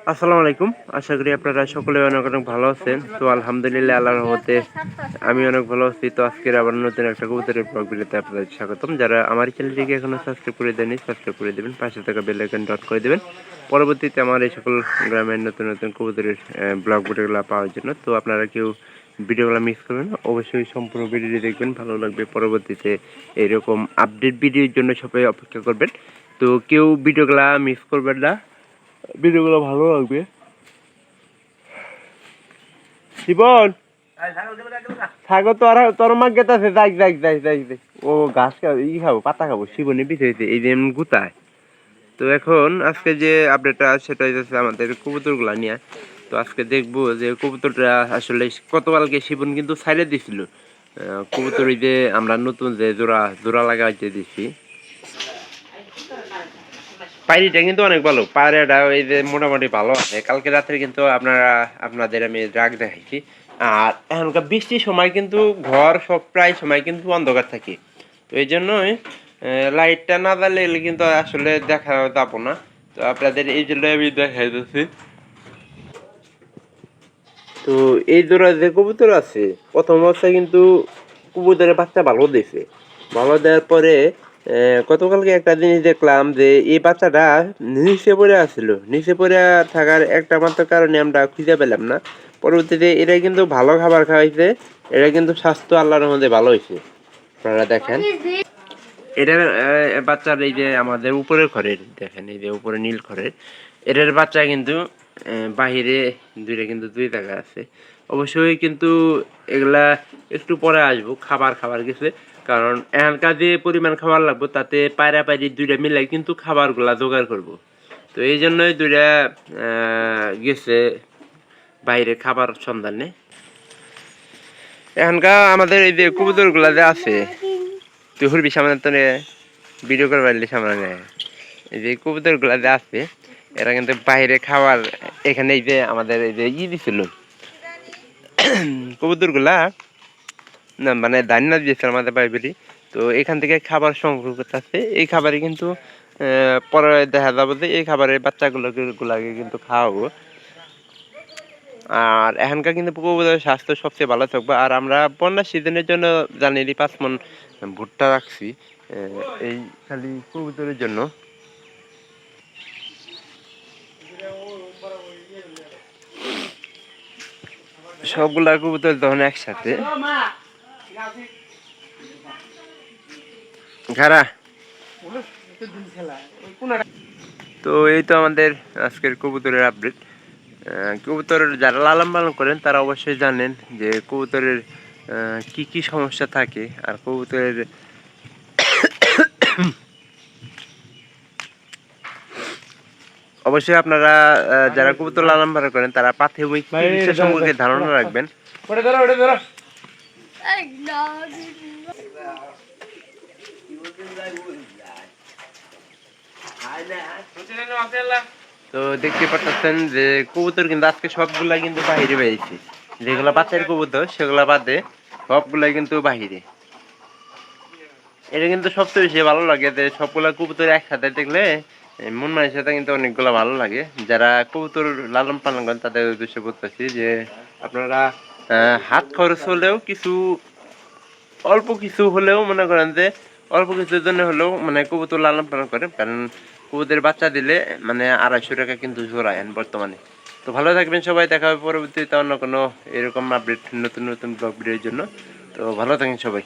আসসালামু আলাইকুম। আশা করি আপনারা সকলে অনেক অনেক ভালো আছেন। তো আলহামদুলিল্লাহ আল্লাহর রহমতে আমি অনেক ভালো আছি। তো আজকের আবার নতুন একটা কবুতরের ব্লগ ভিডিওতে আপনাদের স্বাগতম। যারা আমার চ্যানেলটিকে এখনো সাবস্ক্রাইব করে দেননি, সাবস্ক্রাইব করে দেবেন, পাশে থাকা বেল আইকন ডট করে দেবেন পরবর্তীতে আমার এই সকল গ্রামের নতুন নতুন কবুতরের ব্লগ ভিডিওগুলো পাওয়ার জন্য। তো আপনারা কেউ ভিডিওগুলো মিস করবেন না, অবশ্যই সম্পূর্ণ ভিডিওটি দেখবেন, ভালো লাগবে। পরবর্তীতে এরকম আপডেট ভিডিওর জন্য সবাই অপেক্ষা করবেন। তো কেউ ভিডিওগুলো মিস করবেন না, ভিডিওগুলো ভালো লাগবে। জীবন থাকো, তোর মা গেতাছে, যাই যাই যাই যাই যাই। ও ঘাস খাবো, খাবো, পাতা খাবো, শিবনে বিষয়তে এই যে গুতায়। তো এখন আজকে যে আপডেটটা সেটা হচ্ছে আমাদের কবুতর গুলা নিয়ে। তো আজকে দেখবো যে কবুতরটা আসলে গতকালকে শিবন কিন্তু ছাইড়ে দিছিল কবুতর, ওই যে আমরা নতুন যে জোড়া জোড়া লাগাইতে দিছি। পায়রিটা কিন্তু অনেক ভালো, পায়রাটা ওই যে মোটামুটি ভালো আছে। কালকে রাত্রে কিন্তু আপনাদের আমি রাগ দেখাইছি। আর এখনকার বৃষ্টির সময় কিন্তু ঘর সব প্রায় সময় কিন্তু অন্ধকার থাকে। তো এই জন্যই লাইটটা না জ্বালালে কিন্তু আসলে দেখা যাবো না। তো আপনাদের এই জন্য আমি দেখাই দিচ্ছি। তো এই জোড়া যে কবুতর আছে, প্রথম অবস্থায় কিন্তু কবুতরের বাচ্চা ভালো দিয়েছে। ভালো দেওয়ার পরে গতকালকে একটা জিনিস দেখলাম যে এই বাচ্চাটা নিচে পড়ে আসছিল। নিচে পড়ে থাকার একটা মাত্র কারণে আমরা খুঁজে পেলাম না। পরবর্তীতে এটা কিন্তু ভালো খাবার খাওয়াইছে, এটা কিন্তু স্বাস্থ্য আল্লাহর মধ্যে ভালো হয়েছে। আপনারা দেখেন এটার বাচ্চার, এই যে আমাদের উপরের ঘরের দেখেন, এই যে উপরে নীল ঘরের এটার বাচ্চা কিন্তু বাহিরে দুইটা কিন্তু দুই জায়গা আছে। অবশ্যই কিন্তু এগুলা একটু পরে আসবো খাবার খাবার গেছে, কারণ এখানকার যে পরিমাণ খাবার লাগবে তাতে পায়রা পায়রি দুইটা মিলাই কিন্তু খাবারগুলা জোগাড় করব। তো এই জন্যই দুইটা গেছে বাইরে খাবার সন্ধানে। এখানকার আমাদের এই যে কবুতর গুলা যে আছে, তুই হুরবি সামনে তো ভিডিও করে পারলি সামনে, এই যে কবুতর গুলা যে আছে এরা কিন্তু বাইরে খাবার, এখানে এই যে আমাদের এই যে দিছিল কবুতর গুলা না, মানে ধান্না দিয়েছে আমাদের বাইবেলি। তো এখান থেকে খাবার সংগ্রহ করতে আসছে, এই খাবারে কিন্তু পরে দেখা যাবে যে এই খাবারের বাচ্চাগুলোকে কিন্তু খাওয়াবো। আর এখানকার কিন্তু কবুতরের স্বাস্থ্য সবচেয়ে ভালো থাকবে। আর আমরা বন্যার সিজনের জন্য জানি 5 মণ ভুট্টা রাখছি এই খালি কবুতরের জন্য। সবগুলা কবুতর তখন একসাথে ঘাড়া। তো এই তো আমাদের আজকের কবুতরের আপডেট। কবুতরের যারা লালন পালন করেন তারা অবশ্যই জানেন যে কবুতরের কি কি সমস্যা থাকে। আর কবুতরের অবশ্যই আপনারা যারা কবুতর লালন পালন করেন তারা প্রাথমিক চিকিৎসা সম্পর্কে ধারণা রাখবেন। তো দেখতে পাচ্ছেন যে কবুতর কিন্তু আজকে সবগুলা কিন্তু বাহিরে বেরিয়েছে। যেগুলা বাচ্চার কবুতর সেগুলা বাদে সবগুলাই কিন্তু বাহিরে। এটা কিন্তু সবচেয়ে বেশি ভালো লাগে যে সবগুলা কবুতর একসাথে দেখলে মন মানসিকতা কিন্তু অনেকগুলো ভালো লাগে। যারা কবুতর লালন পালন করেন তাদের উদ্দেশ্যে বলতেছি যে আপনারা হাত খরচ হলেও কিছু, অল্প কিছু হলেও মনে করেন যে অল্প কিছুর জন্য হলেও মানে কবুতর লালন পালন করেন, কারণ কবুতরের বাচ্চা দিলে মানে 250 টাকা কিন্তু জোড়া এখন বর্তমানে। তো ভালো থাকবেন সবাই, দেখা হবে পরবর্তীতে অন্য কোনো এরকম আপডেট নতুন নতুন ব্লগ ভিডিওর জন্য। তো ভালো থাকেন সবাই।